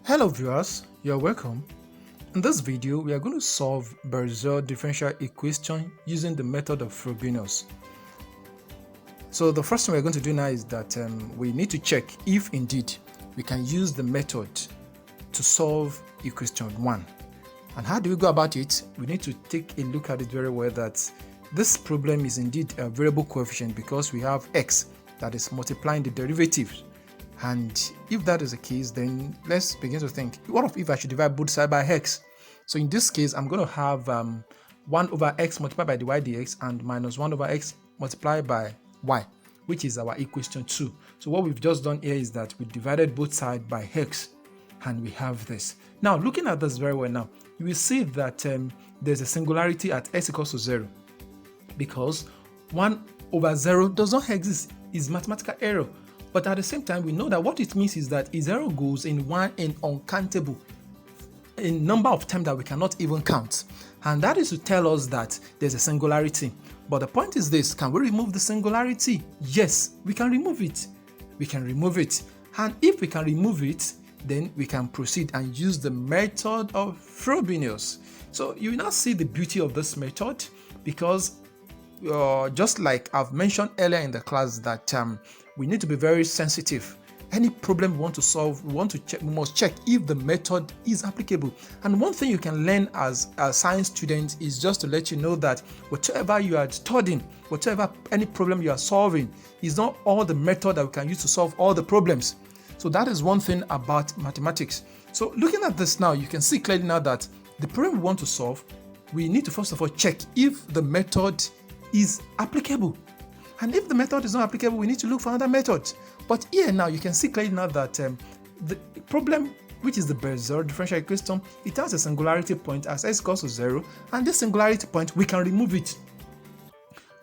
Hello viewers, you're welcome. In this video, we are going to solve Bessel Differential Equation using the method of Frobenious. So the first thing we're going to do now is that we need to check if indeed we can use the method to solve equation 1. And how do we go about it? We need to take a look at it very well that this problem is indeed a variable coefficient because we have x that is multiplying the derivatives. And if that is the case, then let's begin to think, what if I should divide both sides by x? So in this case, I'm going to have 1 over x multiplied by dy dx and minus 1 over x multiplied by y, which is our equation 2. So what we've just done here is that we divided both sides by x, and we have this. Now, looking at this very well now, you will see that there's a singularity at x equals to 0, because 1 over 0 does not exist, is mathematical error. But at the same time, we know that what it means is that a 0 goes in one and uncountable in number of times that we cannot even count. And that is to tell us that there's a singularity. But the point is this, can we remove the singularity? Yes, we can remove it. We can remove it. And if we can remove it, then we can proceed and use the method of Frobenious. So you will now see the beauty of this method, because just like I've mentioned earlier in the class that we need to be very sensitive. Any problem we want to solve, we must check if the method is applicable. And one thing you can learn as a science student is just to let you know that whatever you are studying, any problem you are solving, is not all the method that we can use to solve all the problems. So that is one thing about mathematics. So looking at this now, you can see clearly now that the problem we want to solve, we need to first of all check if the method is applicable. And if the method is not applicable, we need to look for another method. But here now, you can see clearly now that the problem, which is the Bessel differential equation, it has a singularity point as x equals to 0, and this singularity point, we can remove it.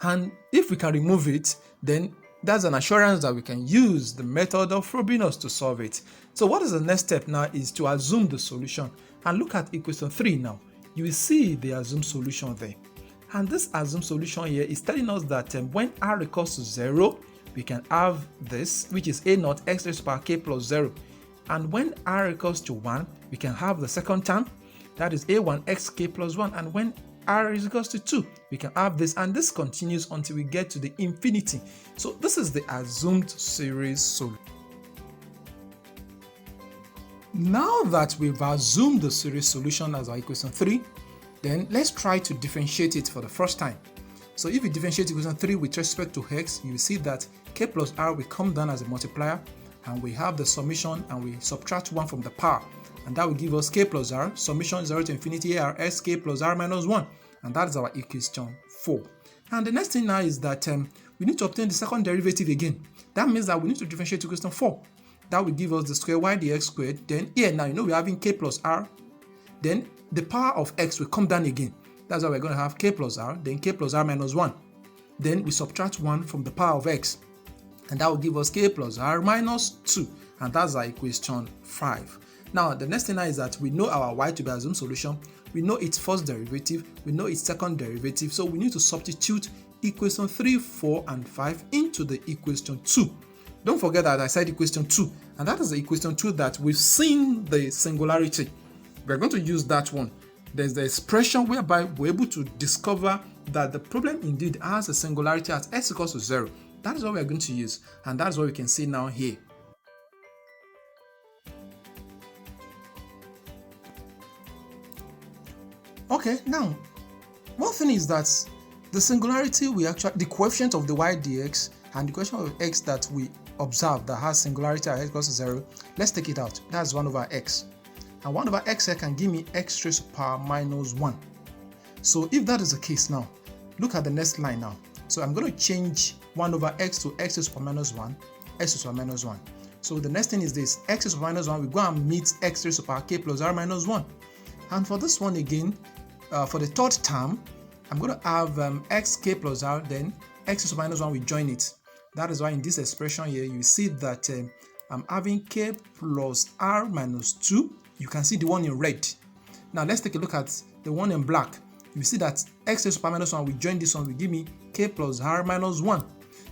And if we can remove it, then that's an assurance that we can use the method of Frobenious to solve it. So what is the next step now is to assume the solution. And look at equation 3 now. You will see the assumed solution there. And this assumed solution here is telling us that when r equals to 0, we can have this, which is a naught x raised to the power k plus 0. And when r equals to 1, we can have the second term, that is a1 x k plus 1. And when r is equals to 2, we can have this, and this continues until we get to the infinity. So this is the assumed series solution. Now that we've assumed the series solution as our equation 3, then let's try to differentiate it for the first time. So if we differentiate equation 3 with respect to x, you will see that k plus r will come down as a multiplier, and we have the summation, and we subtract 1 from the power, and that will give us k plus r, summation 0 to infinity a r s k plus r minus 1, and that is our equation 4. And the next thing now is that we need to obtain the second derivative again. That means that we need to differentiate equation 4. That will give us the square y dx squared. Then here now, we're having k plus r, then the power of x will come down again. That's why we're going to have k plus r, then k plus r minus 1. Then we subtract 1 from the power of x, and that will give us k plus r minus 2, and that's our equation 5. Now, the next thing now is that we know our y to be assumed solution, we know its first derivative, we know its second derivative, so we need to substitute equation 3, 4, and 5 into the equation 2. Don't forget that I said equation 2, and that is the equation 2 that we've seen the singularity. We're going to use that one. There's the expression whereby we're able to discover that the problem indeed has a singularity at x equals to 0. That is what we're going to use, and that's what we can see now here. Okay, now, one thing is that the singularity the coefficient of the y dx and the coefficient of x that we observe that has singularity at x equals to 0, let's take it out. That's 1 over x. And 1 over x here can give me x raised to the power minus 1. So if that is the case now, look at the next line now. So I'm going to change 1 over x to x raised to the power minus 1, x raised to the power minus 1. So the next thing is this, x raised to the power minus 1, we go and meet x raised to the power k plus r minus 1. And for this one again, for the third term, I'm going to have x k plus r, then x raised to the minus 1, we join it. That is why in this expression here, you see that I'm having k plus r minus 2. You can see the one in red. Now let's take a look at the one in black. You see that x raised to the power minus 1, we join this one, will give me k plus r minus 1.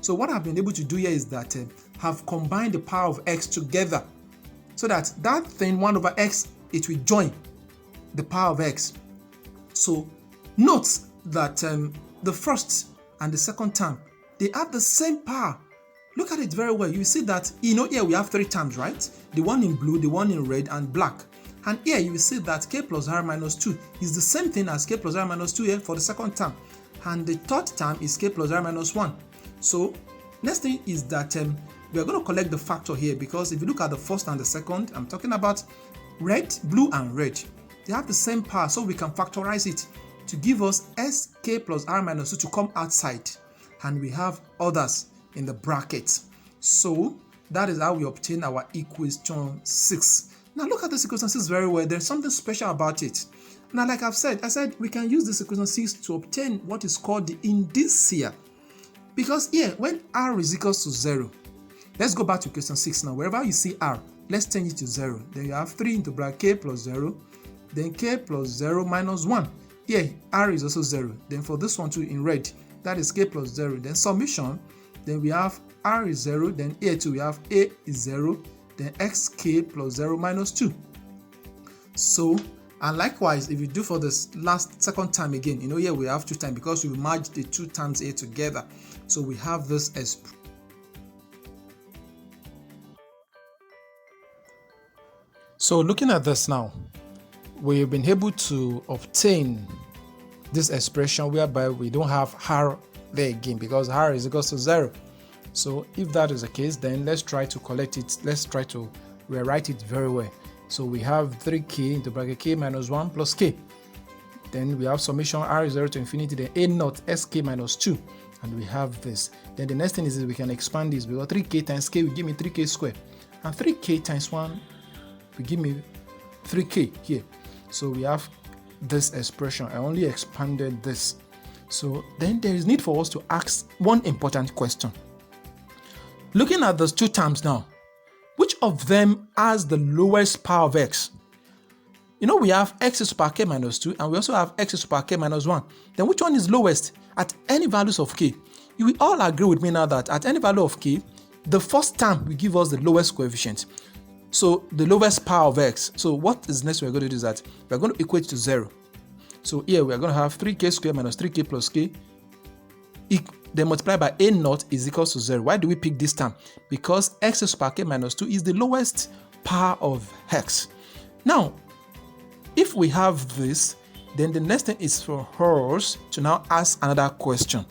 So what I've been able to do here is that have combined the power of x together. so that that thing 1 over x, it will join the power of x. So note that the first and the second term, they have the same power. Look at it very well. You see that, here we have 3 terms, right? The one in blue, the one in red, and black. And here you will see that k plus r minus 2 is the same thing as k plus r minus 2 here for the second term. And the third term is k plus r minus 1. So next thing is that we are going to collect the factor here, because if you look at the first and the second, I'm talking about red, blue, and red. They have the same power, so we can factorize it to give us sk plus r minus 2 to come outside. And we have others in the brackets. So that is how we obtain our equation 6. Now look at this equation 6 very well. There's something special about it. Now, like I said we can use this equation 6 to obtain what is called the indicial. Because here, when r is equals to 0, let's go back to equation 6 now. Wherever you see r, let's change it to 0. Then you have 3 into bracket k plus 0, then k plus 0 minus 1. Here, r is also 0. Then for this one too, in red, that is k plus 0. Then summation, then we have r is 0, then here too we have a is 0, then xk plus 0 minus 2. So, and likewise, if you do for this second time again, here we have 2 times because we merge the 2 terms here together. So we have this as. So looking at this now, we've been able to obtain this expression whereby we don't have r there again, because r is equal to 0. So if that is the case, then let's try to collect it. Let's try to rewrite it very well. So we have 3k into bracket k minus 1 plus k. Then we have summation r is 0 to infinity, then a naught sk minus 2. And we have this. Then the next thing is we can expand this, because 3k times k will give me 3k squared. And 3k times 1 will give me 3k here. So we have this expression. I only expanded this. So then there is need for us to ask one important question. Looking at those 2 terms now, which of them has the lowest power of x? We have x to the power k minus 2, and we also have x to the power k minus 1. Then which one is lowest at any values of k? You will all agree with me now that at any value of k, the first term will give us the lowest coefficient. So the lowest power of x. So what is next we're going to do is that we're going to equate to 0. So here we are going to have 3k squared minus 3k plus k, then multiplied by a naught is equals to 0. Why do we pick this term? Because x to the power k minus 2 is the lowest power of x. Now, if we have this, then the next thing is for us to now ask another question.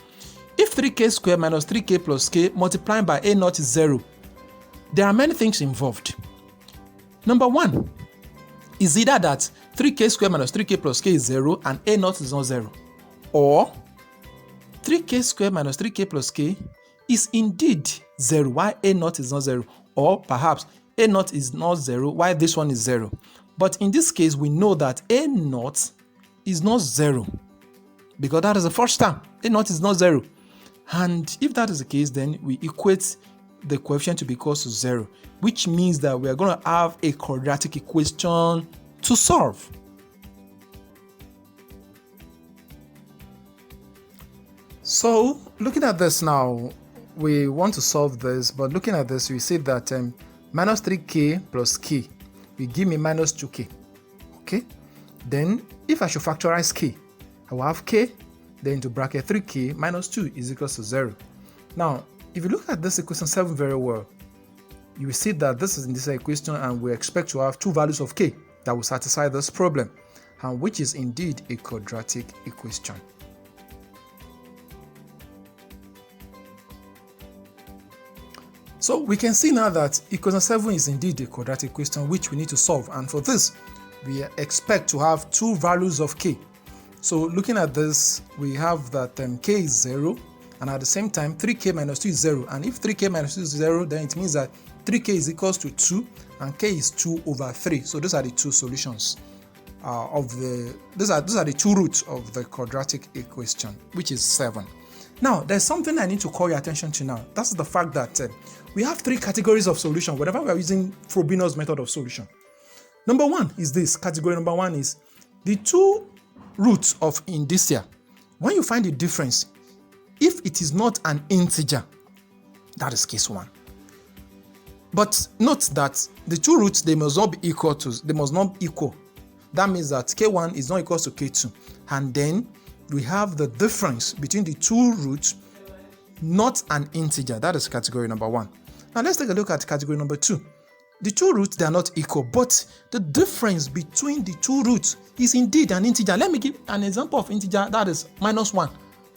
If 3k squared minus 3k plus k multiplied by a naught is 0, there are many things involved. Number 1 is either that 3k squared minus 3k plus k is 0 and a naught is not 0, or 3k squared minus 3k plus k is indeed 0, while a naught is not 0, or perhaps a naught is not 0, while this one is 0. But in this case, we know that a naught is not 0, because that is the first term. A naught is not 0. And if that is the case, then we equate the coefficient to be equal to 0, which means that we are going to have a quadratic equation to solve. So looking at this now, we want to solve this, but looking at this, we see that minus 3k plus k will give me minus 2k. Okay, then if I should factorize k, I will have k, then into bracket 3k minus 2 is equal to 0. Now, if you look at this equation 7 very well, you will see that this is in this equation, and we expect to have 2 values of k that will satisfy this problem, and which is indeed a quadratic equation. So we can see now that equation 7 is indeed a quadratic equation which we need to solve, and for this we expect to have 2 values of k. So looking at this, we have that k is 0, and at the same time 3k minus 2 is 0, and if 3k minus 2 is 0, then it means that 3k is equals to 2 and k is 2 over 3. So those are the 2 solutions those are the 2 roots of the quadratic equation, which is 7. Now, there's something I need to call your attention to now. That's the fact that we have 3 categories of solution whenever we are using Frobenious method of solution. Number 1 is this. Category number 1 is the 2 roots of indicial. When you find the difference, if it is not an integer, that is case 1. But note that the two roots, they must not be equal. That means that k1 is not equal to k2. And then we have the difference between the two roots, not an integer. That is category number 1. Now let's take a look at category number 2. The two roots, they are not equal, but the difference between the two roots is indeed an integer. Let me give an example of integer, that is -1,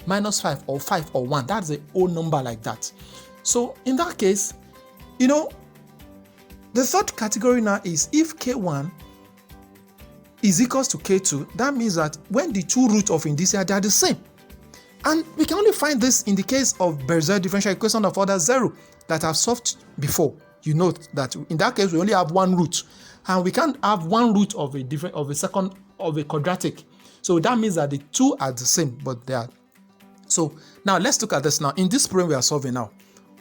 -5, or 5, or 1. That's a whole number like that. So in that case, the third category now is if k1 is equals to k2, that means that when the two roots of indicia, they are the same. And we can only find this in the case of Bessel differential equation of order 0 that I've solved before. You note that in that case we only have one root, and we can't have one root of a quadratic. So that means that the two are the same, but they are. So now let's look at this now. In this problem we are solving now,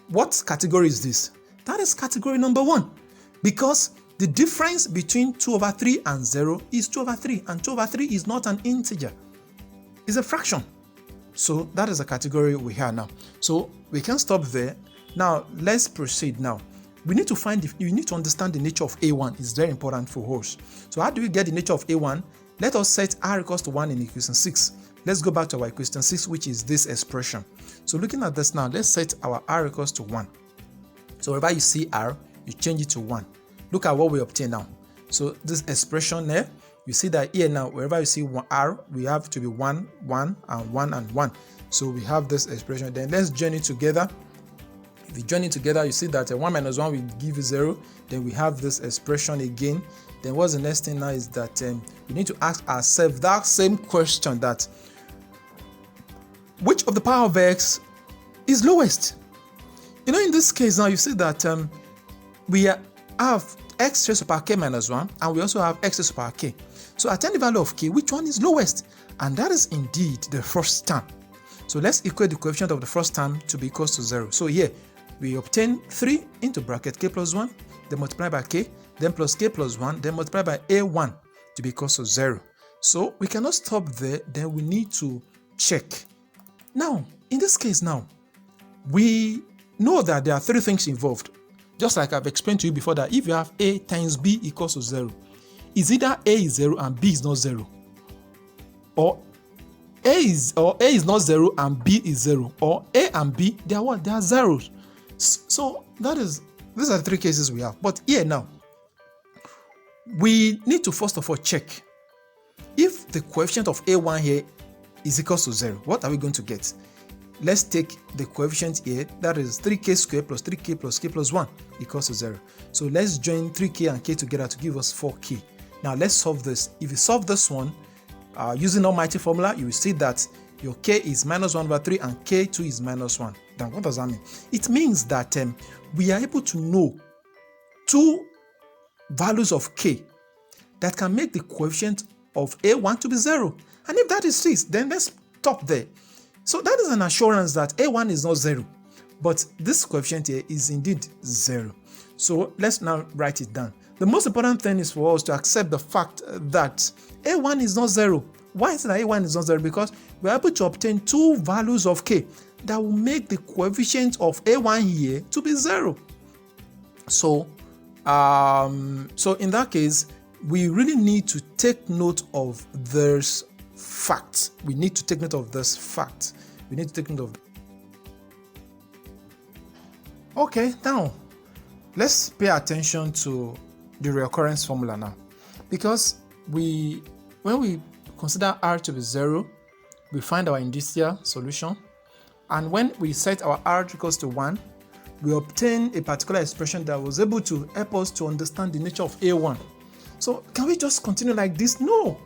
what category is this? That is category number 1, because the difference between 2/3 and 0 is 2/3, and 2/3 is not an integer, it's a fraction. So that is a category we have now. So we can stop there. Now let's proceed now. We need to understand the nature of A1. It's very important for us. So how do we get the nature of A1? Let us set r equals to 1 in equation 6. Let's go back to our equation 6, which is this expression. So looking at this now, let's set our r equals to 1. So wherever you see r, you change it to 1. Look at what we obtain now. So this expression there, you see that here now, wherever you see r, we have to be 1, 1, and 1, and 1. So we have this expression. Then let's join it together. If you join it together, you see that 1 minus 1 will give you 0. Then we have this expression again. Then what's the next thing now is that we need to ask ourselves that same question, that which of the power of x is lowest? In this case now, you see that we have x raised to power k minus 1, and we also have x raised to power k. So at any value of k, which one is lowest? And that is indeed the first term. So let's equate the coefficient of the first term to be equal to 0. So here, we obtain 3 into bracket k plus 1, then multiply by k, then plus k plus 1, then multiply by a1 to be equal to 0. So we cannot stop there, then we need to check. Now, in this case now, we know that there are 3 things involved. Just like I've explained to you before, that if you have a times b equals to 0, it's either a is 0 and b is not 0, or a is not 0 and b is 0, or a and b, they are what? They are zeros. So these are the 3 cases we have. But here now, we need to first of all check if the coefficient of a1 here is equal to 0. What are we going to get? Let's take the coefficient here, that is 3k squared plus 3k plus k plus 1 equals to 0. So let's join 3k and k together to give us 4k. Now let's solve this. If you solve this one using almighty formula, you will see that your k is -1/3 and k2 is -1. Then what does that mean? It means that we are able to know 2 values of k that can make the coefficient of a1 to be 0. And if that is 6, then let's stop there. So that is an assurance that a1 is not 0, but this coefficient here is indeed 0. So let's now write it down. The most important thing is for us to accept the fact that a1 is not 0. Why is it that a1 is not 0? Because we are able to obtain 2 values of k that will make the coefficient of a1 here to be 0. So in that case, we really need to take note of this fact. We need to take note of this fact. We need to take note of. Okay, now let's pay attention to the recurrence formula now, because when we consider r to be 0, we find our indicial solution, and when we set our r equals to 1, we obtain a particular expression that was able to help us to understand the nature of a1. So can we just continue like this? No.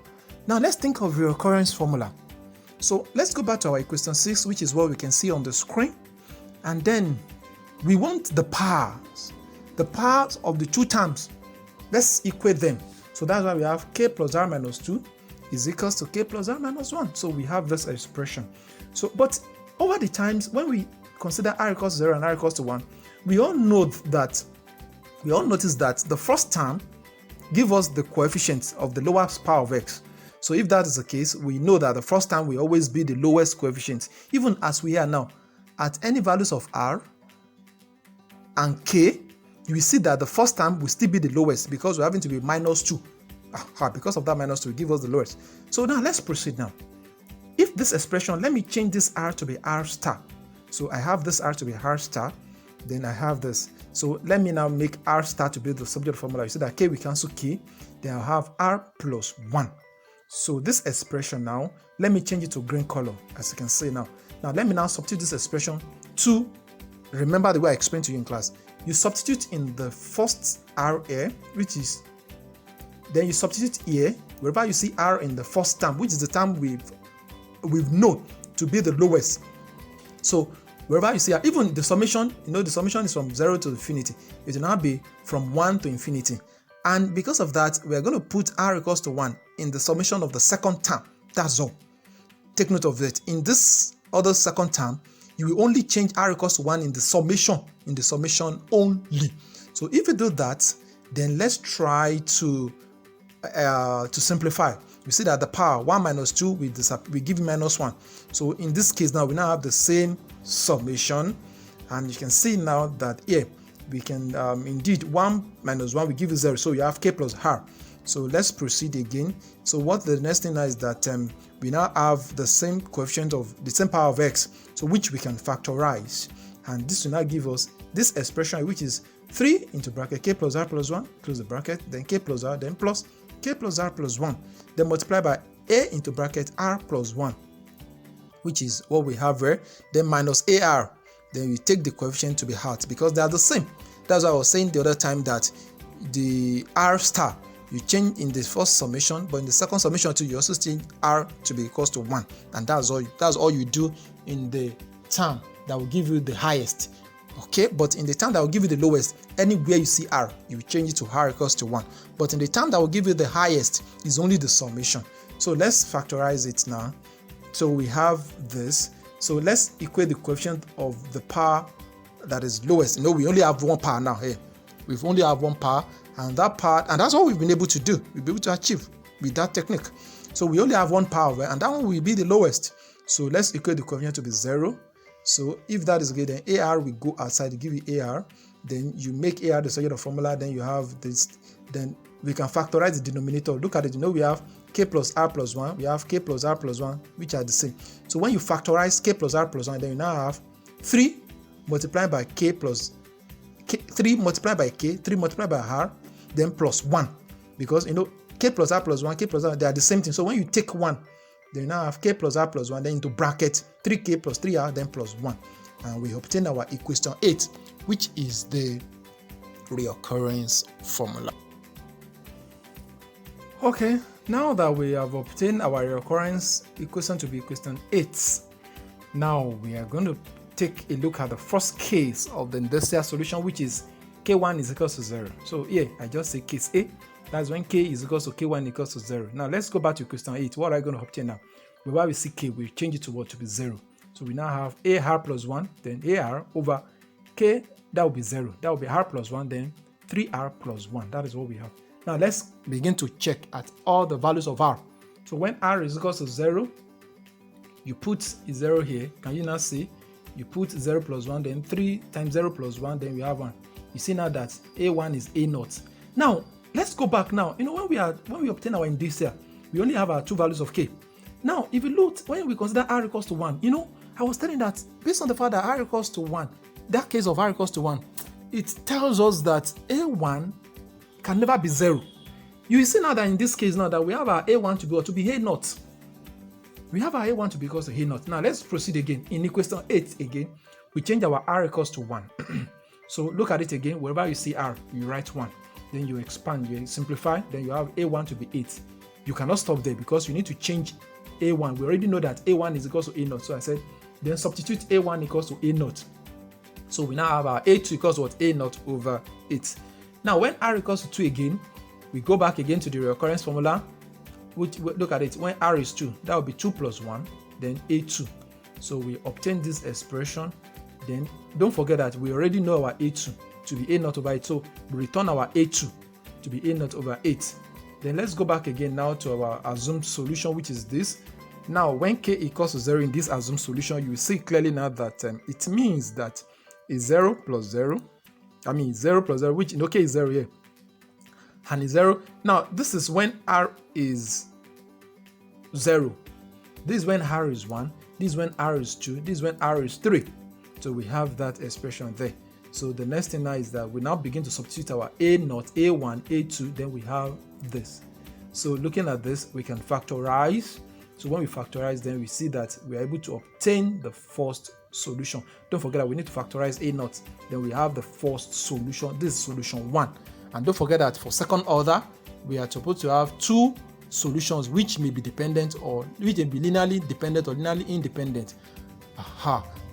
Now let's think of the recurrence formula. So let's go back to our equation 6, which is what we can see on the screen, and then we want the powers of the 2 terms. Let's equate them. So that's why we have k plus r minus 2 is equals to k plus r minus 1. So we have this expression. So, but over the times when we consider r equals to 0 and r equals to 1, we all notice that the first term gives us the coefficient of the lowest power of x. So if that is the case, we know that the first term will always be the lowest coefficient, even as we are now. At any values of r and k, you will see that the first term will still be the lowest because we're having to be minus 2. Because of that minus 2 will give us the lowest. So now let's proceed now. If this expression, let me change this r to be r star. So I have this r to be r star, then I have this. So let me now make r star to be the subject formula. You see that k, we cancel k, then I'll have r plus 1. So this expression now, let me change it to green color, as you can see now. Now let me now substitute this expression to, remember the way I explained to you in class. You substitute in the first r here, which is, then you substitute here, wherever you see r in the first term, which is the term we've known to be the lowest. So wherever you see r, even the summation, the summation is from 0 to infinity. It will now be from 1 to infinity. And because of that, we are going to put r equals to 1 in the summation of the second term. That's all. Take note of it. In this other second term, you will only change r equals to 1 in the summation only. So if you do that, then let's try to simplify. You see that the power 1 minus 2 we give minus 1. So in this case now we now have the same summation, and you can see now that here we can indeed 1 minus 1 we give you 0, so you have k plus r. So let's proceed again. So what the next thing is that we now have the same coefficient of the same power of x, so which we can factorize, and this will now give us this expression, which is 3 into bracket k plus r plus 1, close the bracket, then k plus r, then plus k plus r plus 1, then multiply by a into bracket r plus 1, which is what we have here, then minus ar, then we take the coefficient to be hot because they are the same. That's why I was saying the other time that the r star you change in the first summation, but in the second summation too you also change r to be equals to 1, and that's all you do in the term that will give you the highest. Okay, but in the term that will give you the lowest, anywhere you see r, you change it to r equals to 1. But in the term that will give you the highest is only the summation. So let's factorize it now. So we have this. So let's equate the coefficient of the power that is lowest. We only have one power now here. We only have one power, and that power, and that's what we've been able to do. We've been able to achieve with that technique. So we only have one power, and that one will be the lowest. So let's equate the coefficient to be 0. So if that is good, then AR will go outside to give you AR. Then you make AR the subject of formula. Then you have this. Then we can factorize the denominator. Look at it. We have k plus r plus 1. We have k plus r plus 1, which are the same. So when you factorize k plus r plus 1, then you now have 3 multiplied by k plus 3 multiplied by k, 3 multiplied by r, then plus 1. Because k plus r plus 1, k plus r, they are the same thing. So when you take 1, then you now have k plus r plus 1, then into bracket 3k plus 3r, then plus 1. And we obtain our equation 8, which is the recurrence formula. Okay, now that we have obtained our recurrence equation to be equation 8, now we are going to take a look at the first case of the industrial solution, which is k1 is equal to 0. So here I just say case A. That's when k is equal to k1 equals to 0. Now let's go back to question 8. What are we going to obtain now? Where we see k, we change it to what? To be 0. So we now have ar plus 1, then ar over k, that will be 0. That will be r plus 1, then 3r plus 1. That is what we have. Now let's begin to check at all the values of r. So when r is equal to 0, you put 0 here. Can you now see? You put 0 plus 1, then 3 times 0 plus 1, then we have 1. You see now that a1 is a0. Now let's go back now. When we obtain our indicial, we only have our two values of k. Now, if you look, when we consider r equals to 1, I was telling that based on the fact that r equals to 1, that case of r equals to 1, it tells us that a1 can never be 0. You see now that in this case now that we have our a1 to be a0. We have our a1 to be equals to a0. Now let's proceed again. In equation 8 again, we change our r equals to 1. So look at it again. Wherever you see r, you write 1. Then you expand, you simplify, then you have a1 to be 8. You cannot stop there because you need to change a1. We already know that a1 is equal to a0. So I said, then substitute a1 equals to a0. So we now have our a2 equals to what? a0 over 8. Now when r equals to 2 again, we go back again to the recurrence formula. Which, look at it, when r is 2, that will be 2 plus 1, then a2. So we obtain this expression. Then don't forget that we already know our a2 to be a0 over 8. So we return our a2 to be a0 over 8. Then let's go back again now to our assumed solution, which is this. Now when k equals to 0 in this assumed solution, you will see clearly now that it means that a 0 plus 0 I mean 0 plus 0, which in okay is 0 here, and is 0. Now this is when r is 0. This is when r is 1. This is when r is 2. This is when r is 3. So we have that expression there. So the next thing now is that we now begin to substitute our a0, a1, a2, then we have this. So looking at this, we can factorize. So when we factorize, then we see that we are able to obtain the first solution. Don't forget that we need to factorize a0. Then we have the first solution. This is solution 1. And don't forget that for second order, we are supposed to have 2 solutions which may be dependent, or which may be linearly dependent or linearly independent.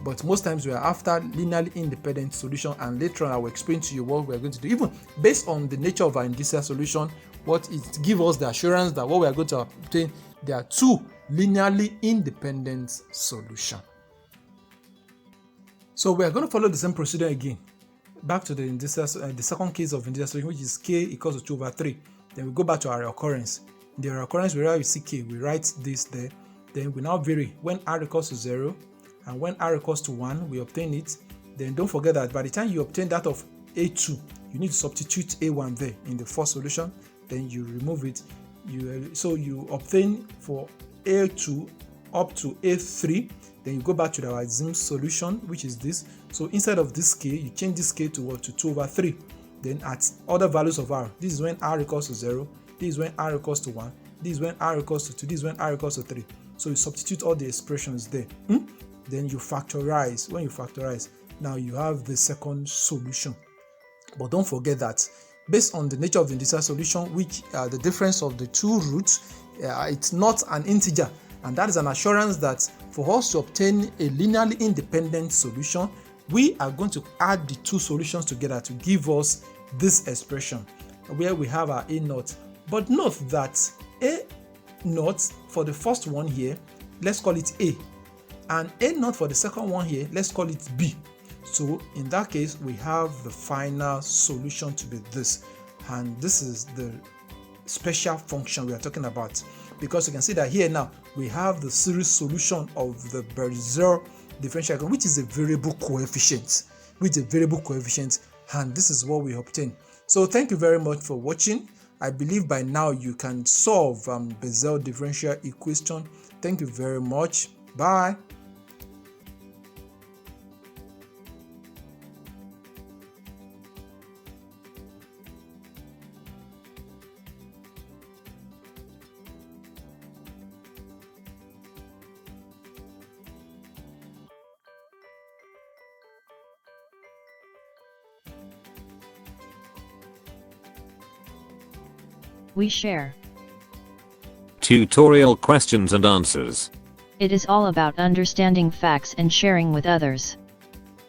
But most times we are after linearly independent solution, and later on I will explain to you what we are going to do. Even based on the nature of our indicial solution, what it gives us the assurance that what we are going to obtain, there are 2 linearly independent solutions. So we are going to follow the same procedure again. Back to the indicial, the second case of indicial solution, which is k equals to 2 over 3. Then we go back to our recurrence. In the recurrence, wherever we see k, we write this there. Then we now vary when r equals to 0. And when r equals to 1, we obtain it. Then don't forget that by the time you obtain that of a2, you need to substitute a1 there in the first solution. Then you remove it. So you obtain for a2 up to a3. Then you go back to our assumed solution, which is this. So instead of this k, you change this k to what? To 2 over 3. Then at other values of r, this is when r equals to 0. This is when r equals to 1. This is when r equals to 2. This is when r equals to 3. So you substitute all the expressions there. Then you factorize. When you factorize, now you have the second solution. But don't forget that based on the nature of the indicial solution, which the difference of the 2 roots, it's not an integer, and that is an assurance that for us to obtain a linearly independent solution, we are going to add the 2 solutions together to give us this expression where we have our a0. But note that a0 for the first one here, let's call it a, and a0 for the second one here, let's call it b. So in that case, we have the final solution to be this, and this is the special function we are talking about, because you can see that here now we have the series solution of the Bessel differential equation, which is a variable coefficient, and this is what we obtain. So thank you very much for watching. I believe by now you can solve Bessel differential equation. Thank you very much. Bye. We share tutorial questions and answers. It is all about understanding facts and sharing with others.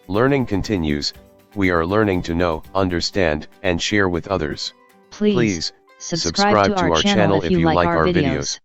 Learning continues. We are learning to know, understand, and share with others. Please subscribe to our channel if you like our videos.